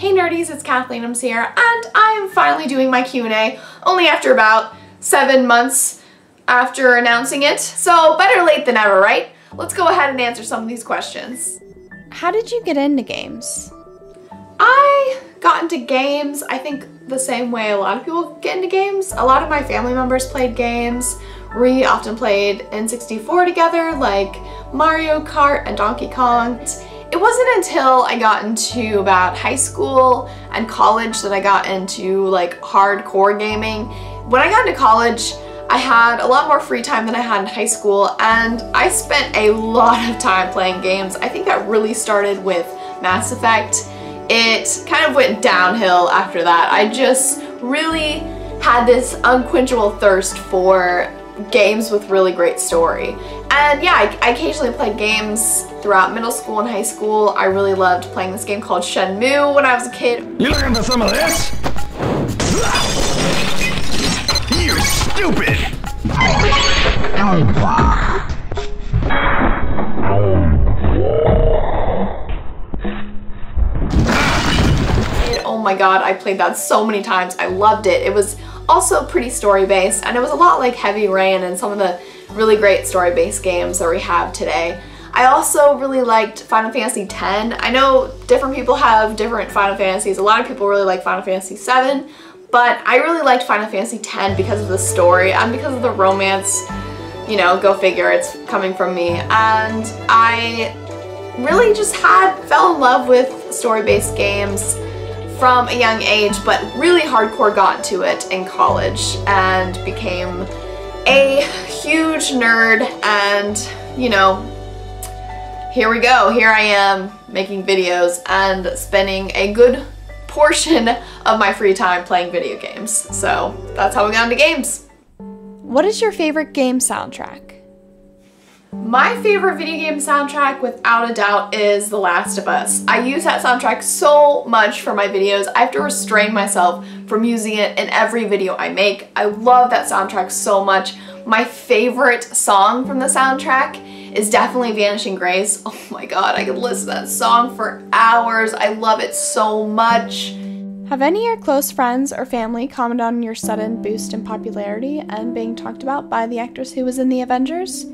Hey nerdies, it's Kathleenmms here, and I am finally doing my Q&A, only after about 7 months after announcing it. So better late than never, right? Let's go ahead and answer some of these questions. How did you get into games? I got into games, I think the same way a lot of people get into games. A lot of my family members played games. We often played N64 together, like Mario Kart and Donkey Kong. It wasn't until I got into about high school and college that I got into like hardcore gaming. When I got into college, I had a lot more free time than I had in high school, and I spent a lot of time playing games. I think that really started with Mass Effect. It kind of went downhill after that. I just really had this unquenchable thirst for games with really great story. And yeah, I occasionally played games throughout middle school and high school. I really loved playing this game called Shenmue when I was a kid. You looking for some of this? You stupid! Oh my god, I played that so many times. I loved it. It was also pretty story-based, and it was a lot like Heavy Rain and some of the really great story-based games that we have today. I also really liked Final Fantasy X. I know different people have different Final Fantasies. A lot of people really like Final Fantasy VII, but I really liked Final Fantasy X because of the story and because of the romance. You know, go figure, it's coming from me. And I really just fell in love with story-based games from a young age, but really hardcore got into it in college and became a huge nerd, and you know, here we go. Here I am making videos and spending a good portion of my free time playing video games. So that's how we got into games. What is your favorite game soundtrack? My favorite video game soundtrack, without a doubt, is The Last of Us. I use that soundtrack so much for my videos. I have to restrain myself from using it in every video I make. I love that soundtrack so much. My favorite song from the soundtrack is definitely Vanishing Grace. Oh my god, I could listen to that song for hours. I love it so much. Have any of your close friends or family commented on your sudden boost in popularity and being talked about by the actress who was in the Avengers?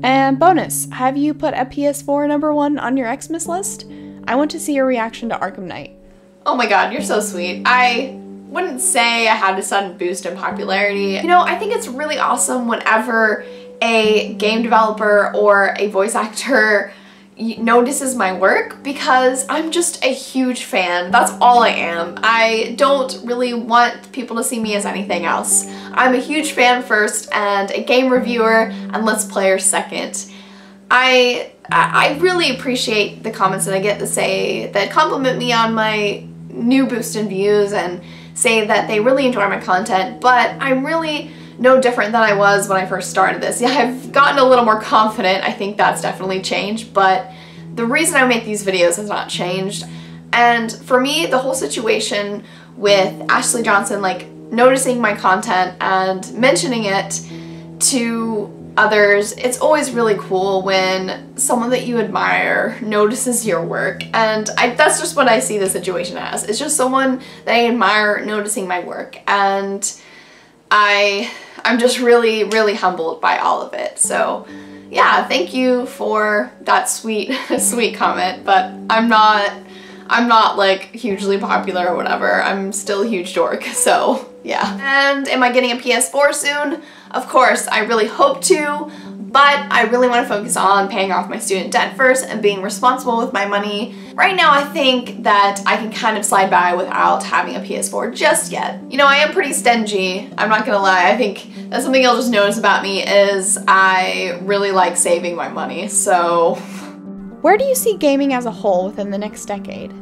And bonus, have you put a PS4 #1 on your Xmas list? I want to see your reaction to Arkham Knight. Oh my god, you're so sweet. I wouldn't say I had a sudden boost in popularity. You know, I think it's really awesome whenever a game developer or a voice actor notices my work, because I'm just a huge fan. That's all I am. I don't really want people to see me as anything else. I'm a huge fan first, and a game reviewer and Let's Player second. I really appreciate the comments that I get that compliment me on my new boost in views and say that they really enjoy my content, but I'm really no different than I was when I first started this. Yeah, I've gotten a little more confident. I think that's definitely changed, but the reason I make these videos has not changed. And for me, the whole situation with Ashley Johnson, like, noticing my content and mentioning it to others, it's always really cool when someone that you admire notices your work, and that's just what I see the situation as. It's just someone that I admire noticing my work, and I'm just really, really humbled by all of it. So yeah, thank you for that sweet, sweet comment, but I'm not like hugely popular or whatever. I'm still a huge dork, so yeah. And am I getting a PS4 soon? Of course, I really hope to, but I really want to focus on paying off my student debt first and being responsible with my money. Right now, I think that I can kind of slide by without having a PS4 just yet. You know, I am pretty stingy, I'm not gonna lie. I think that's something you'll just notice about me, is I really like saving my money, so. Where do you see gaming as a whole within the next decade?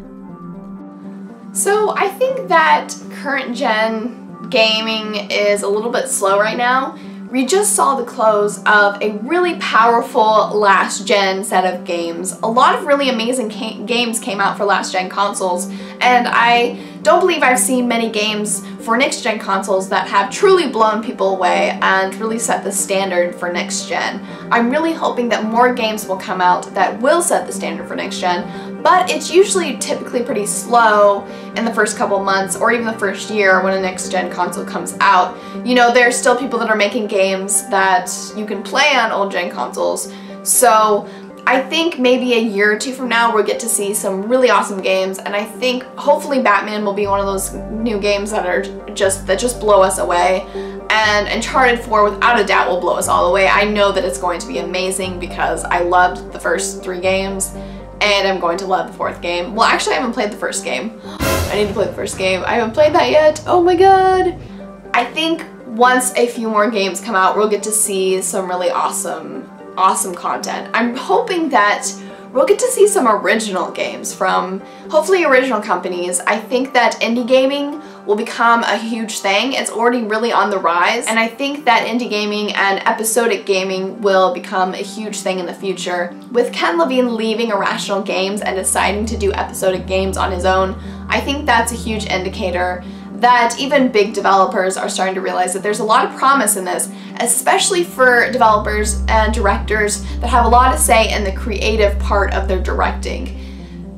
So I think that current gen gaming is a little bit slow right now. We just saw the close of a really powerful last gen set of games. A lot of really amazing games came out for last gen consoles, and I don't believe I've seen many games for next gen consoles that have truly blown people away and really set the standard for next gen. I'm really hoping that more games will come out that will set the standard for next gen, but it's usually typically pretty slow in the first couple months or even the first year when a next-gen console comes out. You know, there's still people that are making games that you can play on old-gen consoles, so I think maybe a year or two from now we'll get to see some really awesome games, and I think hopefully Batman will be one of those new games that just blow us away, and Uncharted 4 without a doubt will blow us all away. I know that it's going to be amazing because I loved the first 3 games and I'm going to love the 4th game. Well, actually I haven't played the first game. I need to play the first game. I haven't played that yet. Oh my god. I think once a few more games come out, we'll get to see some really awesome content. I'm hoping that we'll get to see some original games from hopefully original companies. I think that indie gaming will become a huge thing. It's already really on the rise, and I think that indie gaming and episodic gaming will become a huge thing in the future. With Ken Levine leaving Irrational Games and deciding to do episodic games on his own, I think that's a huge indicator that even big developers are starting to realize that there's a lot of promise in this, especially for developers and directors that have a lot to say in the creative part of their directing.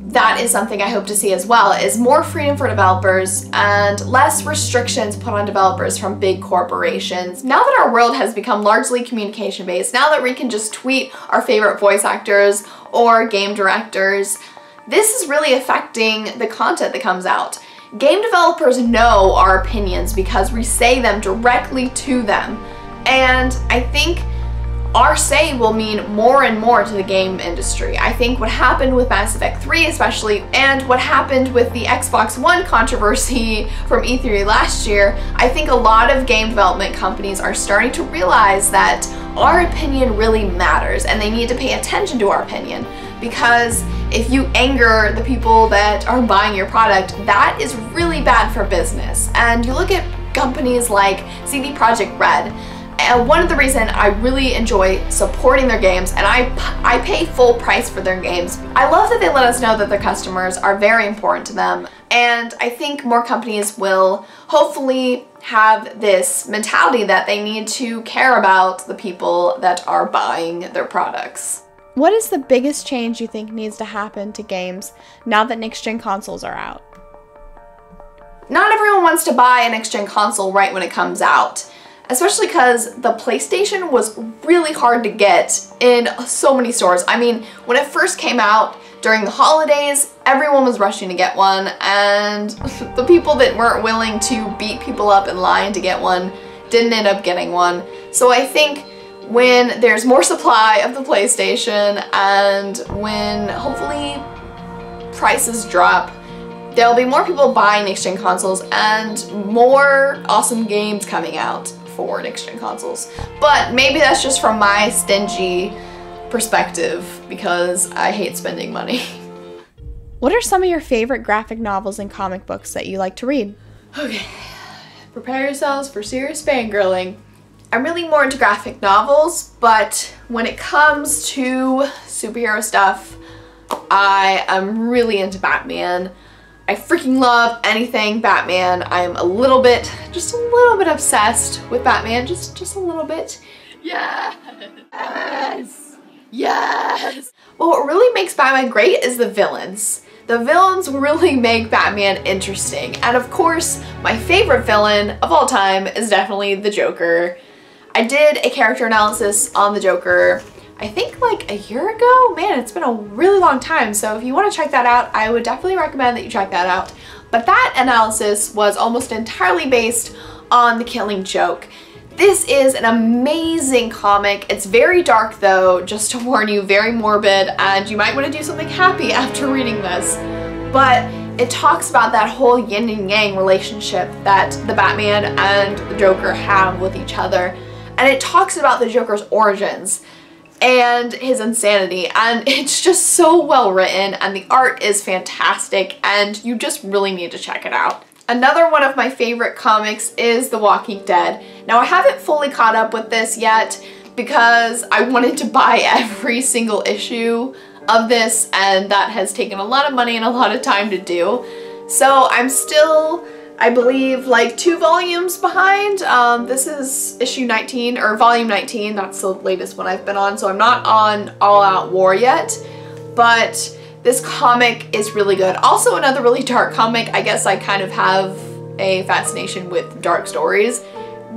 That is something I hope to see as well, is more freedom for developers and less restrictions put on developers from big corporations. Now that our world has become largely communication based, now that we can just tweet our favorite voice actors or game directors, this is really affecting the content that comes out. Game developers know our opinions because we say them directly to them, and I think our say will mean more and more to the game industry. I think what happened with Mass Effect 3 especially, and what happened with the Xbox One controversy from E3 last year, I think a lot of game development companies are starting to realize that our opinion really matters and they need to pay attention to our opinion, because if you anger the people that are buying your product, that is really bad for business. And you look at companies like CD Projekt Red, and one of the reasons I really enjoy supporting their games, and I pay full price for their games, I love that they let us know that their customers are very important to them, and I think more companies will hopefully have this mentality that they need to care about the people that are buying their products. What is the biggest change you think needs to happen to games now that next-gen consoles are out? Not everyone wants to buy a next-gen console right when it comes out, especially because the PlayStation was really hard to get in so many stores. I mean, when it first came out during the holidays, everyone was rushing to get one, and the people that weren't willing to beat people up in line to get one didn't end up getting one. So I think when there's more supply of the PlayStation and when hopefully prices drop, there'll be more people buying next-gen consoles and more awesome games coming out for next-gen consoles. But maybe that's just from my stingy perspective because I hate spending money. What are some of your favorite graphic novels and comic books that you like to read? Okay, prepare yourselves for serious fangirling. I'm really more into graphic novels, but when it comes to superhero stuff, I am really into Batman. I freaking love anything Batman. I'm just a little bit obsessed with Batman, just a little bit. Yes! Yes! Well, what really makes Batman great is the villains. The villains really make Batman interesting. And of course, my favorite villain of all time is definitely the Joker. I did a character analysis on the Joker, I think like a year ago. Man, it's been a really long time, so if you want to check that out, I would definitely recommend that you check that out. But that analysis was almost entirely based on The Killing Joke. This is an amazing comic. It's very dark though, just to warn you, very morbid, and you might want to do something happy after reading this. But it talks about that whole yin and yang relationship that the Batman and the Joker have with each other. And it talks about the Joker's origins and his insanity, and it's just so well written, and the art is fantastic, and you just really need to check it out. Another one of my favorite comics is The Walking Dead. Now, I haven't fully caught up with this yet because I wanted to buy every single issue of this, and that has taken a lot of money and a lot of time to do. So I'm still, I believe, like 2 volumes behind. This is issue 19, or volume 19, that's the latest one I've been on, so I'm not on All Out War yet, but This comic is really good. Also another really dark comic. I guess I kind of have a fascination with dark stories.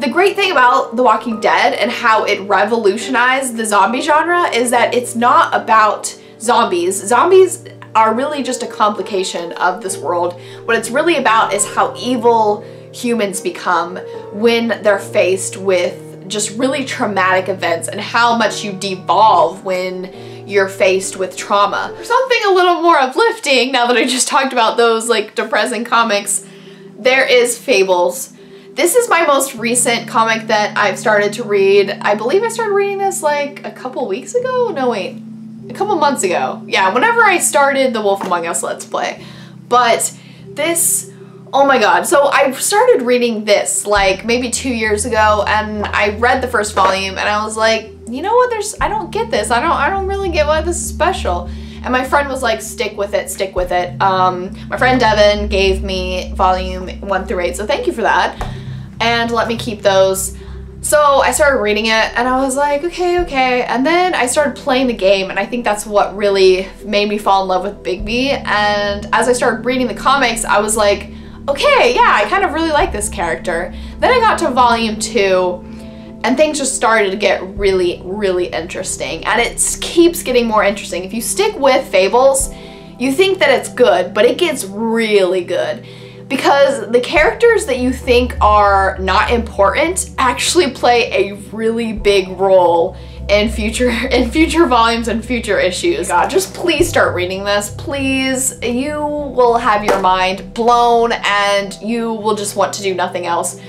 The great thing about The Walking Dead and how it revolutionized the zombie genre is that it's not about zombies. Zombies are really just a complication of this world. What it's really about is how evil humans become when they're faced with just really traumatic events and how much you devolve when you're faced with trauma. Something a little more uplifting, now that I just talked about those like depressing comics, there is Fables. This is my most recent comic that I've started to read. I believe I started reading this like a couple weeks ago? No, wait. A couple months ago. Yeah, whenever I started the Wolf Among Us Let's Play. But this, oh my god. So I started reading this like maybe 2 years ago, and I read the first volume and I was like, you know what, I don't get this. I don't really get why this is special. And my friend was like, stick with it, stick with it. My friend Devin gave me volume 1 through 8, so thank you for that. And let me keep those. So I started reading it and I was like, okay. And then I started playing the game, and I think that's what really made me fall in love with Bigby. And as I started reading the comics, I was like, okay, yeah, I kind of really like this character. Then I got to volume 2 and things just started to get really, really interesting. And it keeps getting more interesting. If you stick with Fables, you think that it's good, but it gets really good. Because the characters that you think are not important actually play a really big role in future volumes and future issues. God, just please start reading this, please. You will have your mind blown and you will just want to do nothing else.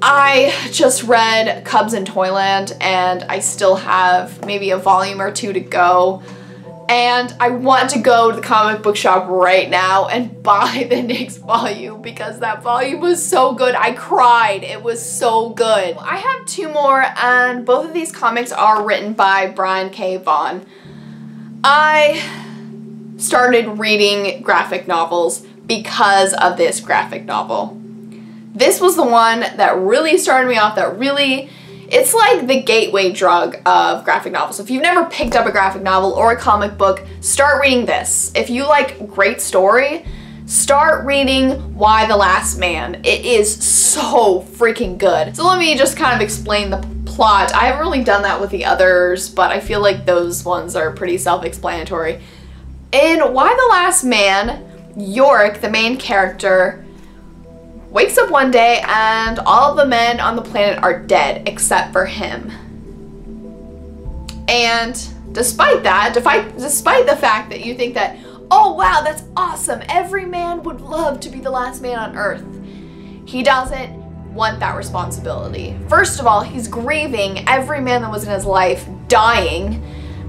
I just read Cubs in Toyland and I still have maybe a volume or 2 to go. And I want to go to the comic book shop right now and buy the next volume because that volume was so good. I cried. It was so good. I have 2 more, and both of these comics are written by Brian K. Vaughan. I started reading graphic novels because of this graphic novel. This was the one that really started me off, it's like the gateway drug of graphic novels. If you've never picked up a graphic novel or a comic book, start reading this. If you like great story, start reading Y the Last Man. It is so freaking good. So let me just kind of explain the plot. I haven't really done that with the others, but I feel like those ones are pretty self-explanatory. In Y the Last Man, Yorick, the main character, wakes up one day and all of the men on the planet are dead except for him. And despite that, despite the fact that you think that, oh wow, that's awesome, every man would love to be the last man on Earth, he doesn't want that responsibility. First of all, he's grieving every man that was in his life dying,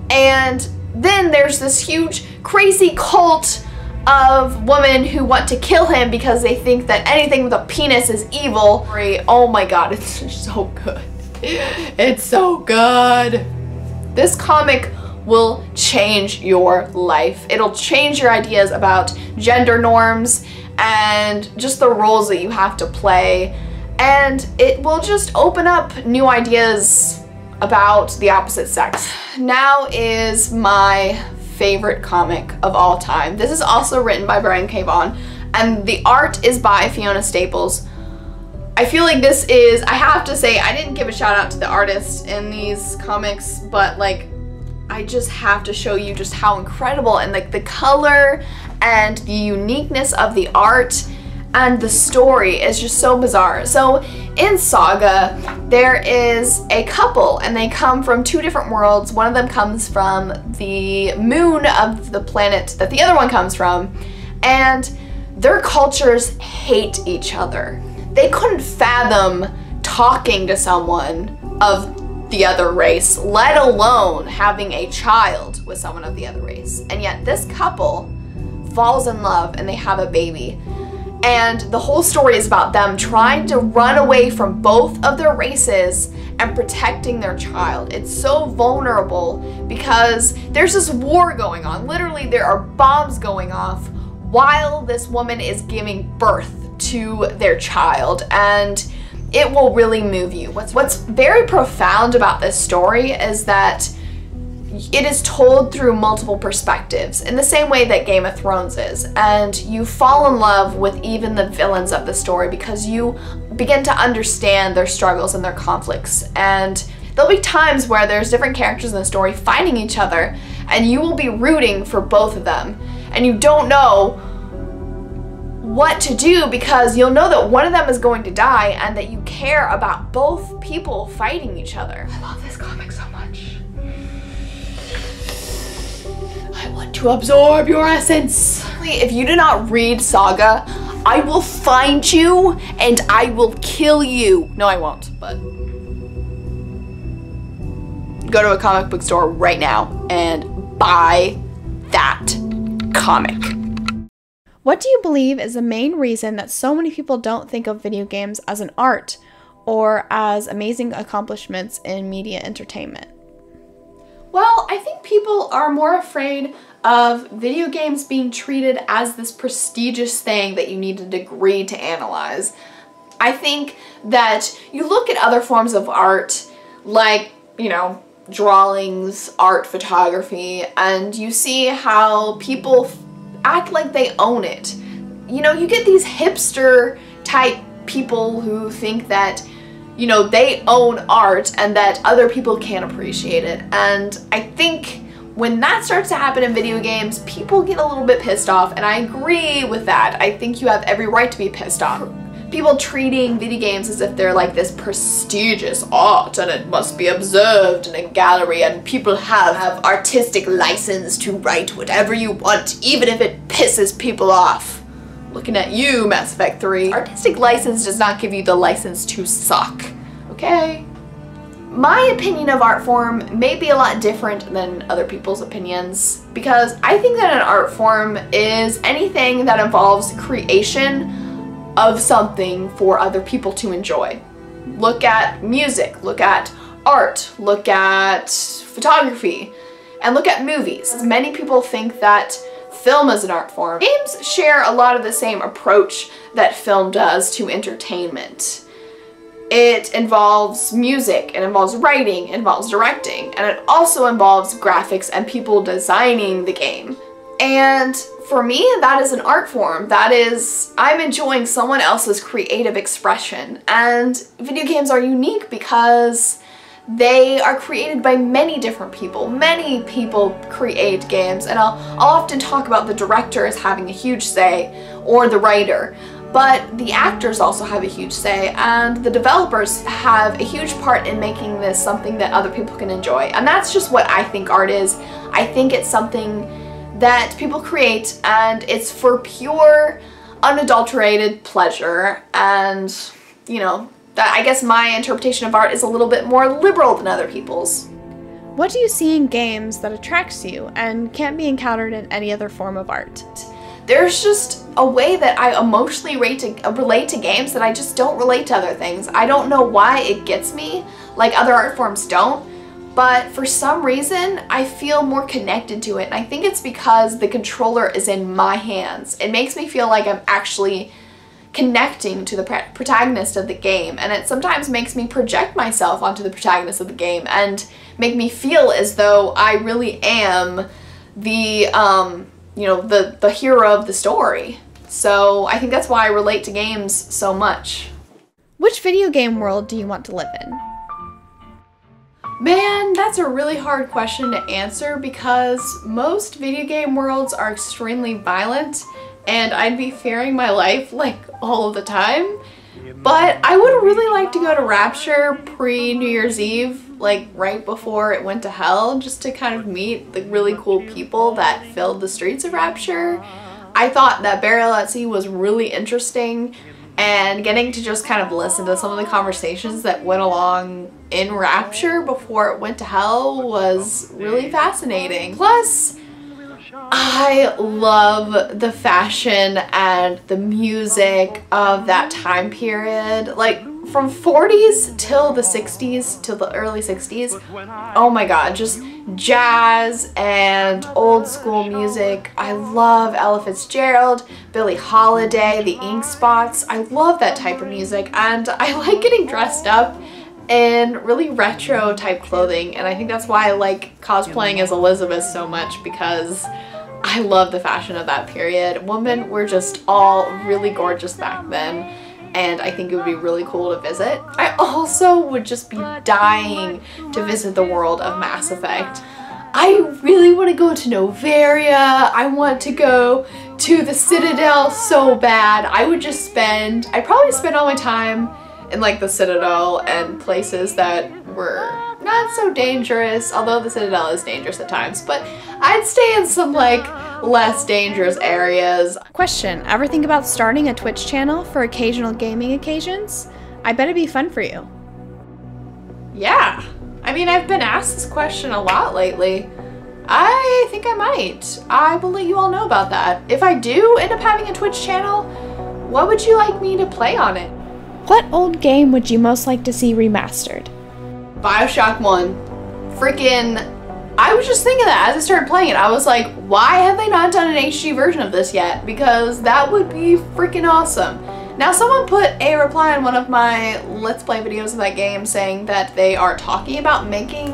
and then there's this huge crazy cult of women who want to kill him because they think that anything with a penis is evil. Oh my god, it's so good. It's so good. This comic will change your life. It'll change your ideas about gender norms and just the roles that you have to play. And it will just open up new ideas about the opposite sex. Now is my favorite comic of all time. This is also written by Brian K. Vaughan, and the art is by Fiona Staples. I feel like this is, I have to say, I didn't give a shout out to the artist in these comics, but like, I just have to show you just how incredible, and like the color and the uniqueness of the art and the story is just so bizarre. So in Saga, there is a couple and they come from 2 different worlds. One of them comes from the moon of the planet that the other one comes from, and their cultures hate each other. They couldn't fathom talking to someone of the other race, let alone having a child with someone of the other race. And yet this couple falls in love and they have a baby. And the whole story is about them trying to run away from both of their races and protecting their child. It's so vulnerable because there's this war going on. Literally, there are bombs going off while this woman is giving birth to their child, and it will really move you. What's very profound about this story is that it is told through multiple perspectives in the same way that Game of Thrones is, and you fall in love with even the villains of the story because you begin to understand their struggles and their conflicts. And there'll be times where there's different characters in the story fighting each other and you will be rooting for both of them, and you don't know what to do because you'll know that one of them is going to die and that you care about both people fighting each other. I love this comic so much. I want to absorb your essence. If you do not read Saga, I will find you and I will kill you. No, I won't, but go to a comic book store right now and buy that comic. What do you believe is the main reason that so many people don't think of video games as an art or as amazing accomplishments in media entertainment? Well, I think people are more afraid of video games being treated as this prestigious thing that you need a degree to analyze. I think that you look at other forms of art, like, you know, drawings, art, photography, and you see how people act like they own it. You know, you get these hipster type people who think that, you know, they own art and that other people can't appreciate it. And I think when that starts to happen in video games, people get a little bit pissed off, and I agree with that. I think you have every right to be pissed off. People treating video games as if they're like this prestigious art and it must be observed in a gallery and people have artistic license to write whatever you want, even if it pisses people off. Looking at you, Mass Effect 3. Artistic license does not give you the license to suck, okay? My opinion of art form may be a lot different than other people's opinions because I think that an art form is anything that involves creation of something for other people to enjoy. Look at music, look at art, look at photography, and look at movies. Many people think that film is an art form. Games share a lot of the same approach that film does to entertainment. It involves music, it involves writing, it involves directing, and it also involves graphics and people designing the game. And for me, that is an art form. That is, I'm enjoying someone else's creative expression. And video games are unique because they are created by many different people. Many people create games, and I'll often talk about the director as having a huge say, or the writer. But the actors also have a huge say, and the developers have a huge part in making this something that other people can enjoy. And that's just what I think art is. I think it's something that people create, and it's for pure, unadulterated pleasure. And, you know, that, I guess my interpretation of art is a little bit more liberal than other people's. What do you see in games that attracts you and can't be encountered in any other form of art? There's just a way that I emotionally relate to games that I just don't relate to other things. I don't know why it gets me, like other art forms don't, but for some reason I feel more connected to it, and I think it's because the controller is in my hands. It makes me feel like I'm actually connecting to the protagonist of the game, and it sometimes makes me project myself onto the protagonist of the game and make me feel as though I really am the you know, the hero of the story. So I think that's why I relate to games so much. Which video game world do you want to live in? Man, that's a really hard question to answer because most video game worlds are extremely violent and I'd be fearing my life like all of the time. But I would really like to go to Rapture pre-New Year's Eve, like right before it went to hell, just to kind of meet the really cool people that filled the streets of Rapture. I thought that Burial at Sea was really interesting, and getting to just kind of listen to some of the conversations that went along in Rapture before it went to hell was really fascinating. Plus, I love the fashion and the music of that time period, like from 40s till the 60s, till the early 60s. Oh my god, just jazz and old school music. I love Ella Fitzgerald, Billie Holiday, the Ink Spots. I love that type of music, and I like getting dressed up in really retro type clothing, and I think that's why I like cosplaying as Elizabeth so much, because I love the fashion of that period. Women were just all really gorgeous back then, and I think it would be really cool to visit. I also would just be dying to visit the world of Mass Effect. I really want to go to Novaria. I want to go to the Citadel so bad. I'd probably spend all my time in like the Citadel and places that were not so dangerous, although the Citadel is dangerous at times, but I'd stay in some like less dangerous areas. Question, ever think about starting a Twitch channel for occasional gaming occasions? I bet it'd be fun for you. Yeah. I mean, I've been asked this question a lot lately. I think I might. I will let you all know about that. If I do end up having a Twitch channel, what would you like me to play on it? What old game would you most like to see remastered? BioShock 1. Freaking, I was just thinking that as I started playing it. I was like, why have they not done an HD version of this yet? Because that would be freaking awesome. Now, someone put a reply on one of my Let's Play videos of that game saying that they are talking about making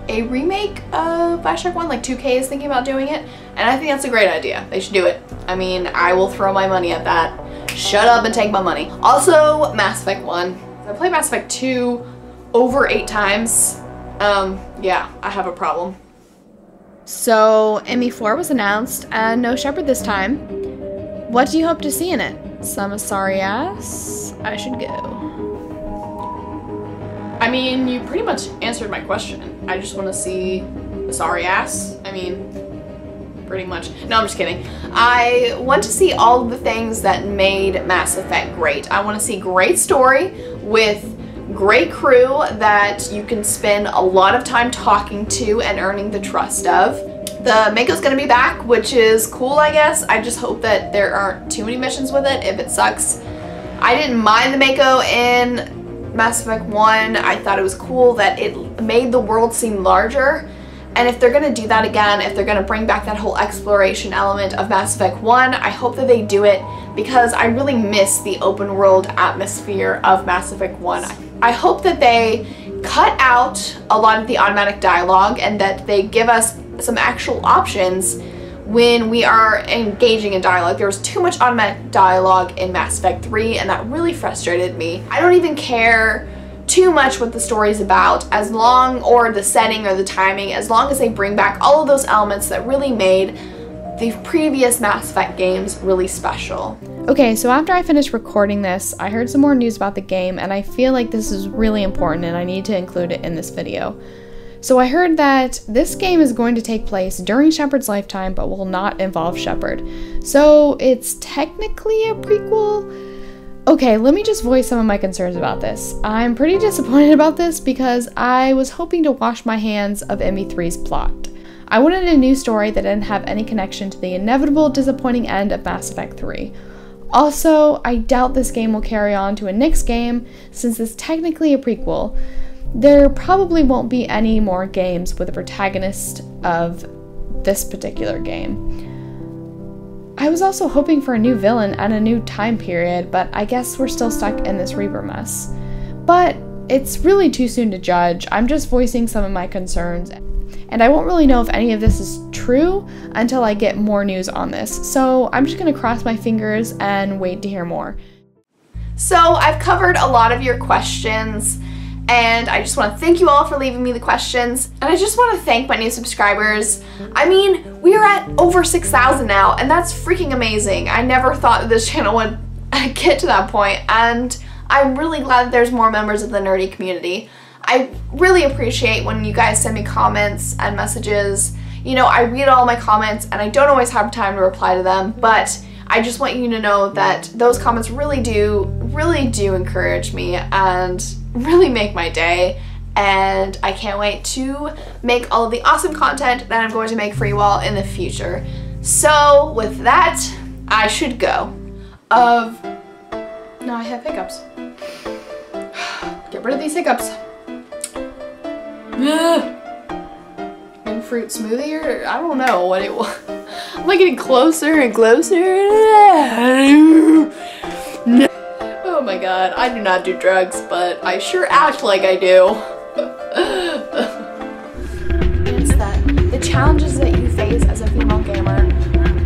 a remake of BioShock 1, like 2K is thinking about doing it, and I think that's a great idea. They should do it. I mean, I will throw my money at that. Shut up and take my money. Also, Mass Effect 1. I played Mass Effect 2 over 8 times. Yeah, I have a problem. So, ME4 was announced, and no Shepard this time. What do you hope to see in it? Some sorry ass? I should go. I mean, you pretty much answered my question. I just want to see the sorry ass. I mean, pretty much. No, I'm just kidding. I want to see all of the things that made Mass Effect great. I want to see great story with great crew that you can spend a lot of time talking to and earning the trust of. The Mako's gonna be back, which is cool, I guess. I just hope that there aren't too many missions with it if it sucks. I didn't mind the Mako in Mass Effect 1. I thought it was cool that it made the world seem larger. And if they're gonna do that again, if they're gonna bring back that whole exploration element of Mass Effect 1, I hope that they do it because I really miss the open world atmosphere of Mass Effect 1. I hope that they cut out a lot of the automatic dialogue and that they give us some actual options when we are engaging in dialogue. There was too much automatic dialogue in Mass Effect 3 and that really frustrated me. I don't even care too much what the story's about as long, or the setting or the timing, as long as they bring back all of those elements that really made the previous Mass Effect games really special. Okay, so after I finished recording this, I heard some more news about the game and I feel like this is really important and I need to include it in this video. So I heard that this game is going to take place during Shepard's lifetime but will not involve Shepard. So it's technically a prequel? Okay, let me just voice some of my concerns about this. I'm pretty disappointed about this because I was hoping to wash my hands of ME3's plot. I wanted a new story that didn't have any connection to the inevitable disappointing end of Mass Effect 3. Also, I doubt this game will carry on to a next game since it's technically a prequel. There probably won't be any more games with the protagonist of this particular game. I was also hoping for a new villain and a new time period, but I guess we're still stuck in this Reaper mess. But it's really too soon to judge. I'm just voicing some of my concerns, and I won't really know if any of this is true until I get more news on this. So I'm just gonna cross my fingers and wait to hear more. So I've covered a lot of your questions, and I just want to thank you all for leaving me the questions, and I just want to thank my new subscribers. I mean, we are at over 6,000 now, and that's freaking amazing. I never thought that this channel would get to that point, and I'm really glad that there's more members of the nerdy community. I really appreciate when you guys send me comments and messages. You know, I read all my comments, and I don't always have time to reply to them, but I just want you to know that those comments really do encourage me and really make my day, and I can't wait to make all of the awesome content that I'm going to make for you all in the future. So with that, I should go. No, I have hiccups. Get rid of these hiccups. New fruit smoothie, or I don't know what it was. I'm like getting closer and closer. Oh my god. but I do not do drugs, but I sure act like I do. It's that the challenges that you face as a female gamer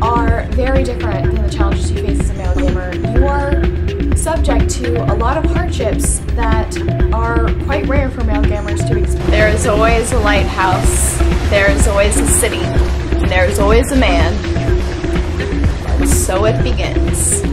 are very different than the challenges you face as a male gamer. You are subject to a lot of hardships that are quite rare for male gamers to experience. There is always a lighthouse, there is always a city, and there is always a man. And so it begins.